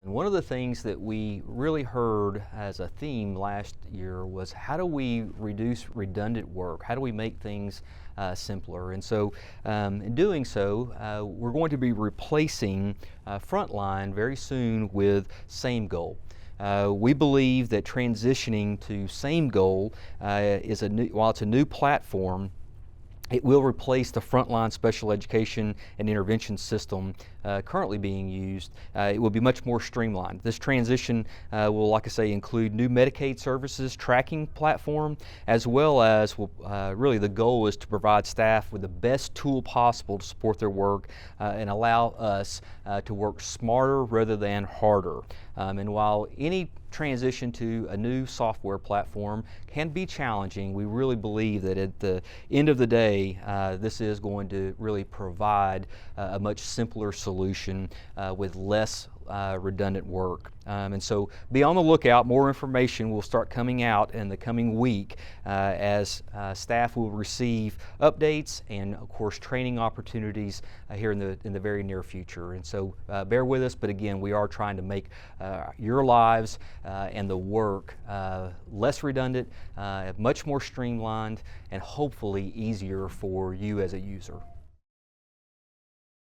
And one of the things that we really heard as a theme last year was, how do we reduce redundant work? How do we make things simpler? And so in doing so, we're going to be replacing Frontline very soon with Samegoal. We believe that transitioning to Samegoal is while it's a new platform, it will replace the Frontline special education and intervention system currently being used. It will be much more streamlined. This transition will, like I say, include new Medicaid services tracking platform, as well as really the goal is to provide staff with the best tool possible to support their work and allow us to work smarter rather than harder. And while any transition to a new software platform can be challenging, we really believe that at the end of the day, this is going to really provide a much simpler solution with less redundant work. And so be on the lookout. More information will start coming out in the coming week as staff will receive updates and, of course, training opportunities here in the very near future. And so bear with us, but again, we are trying to make your lives and the work less redundant, much more streamlined, and hopefully easier for you as a user.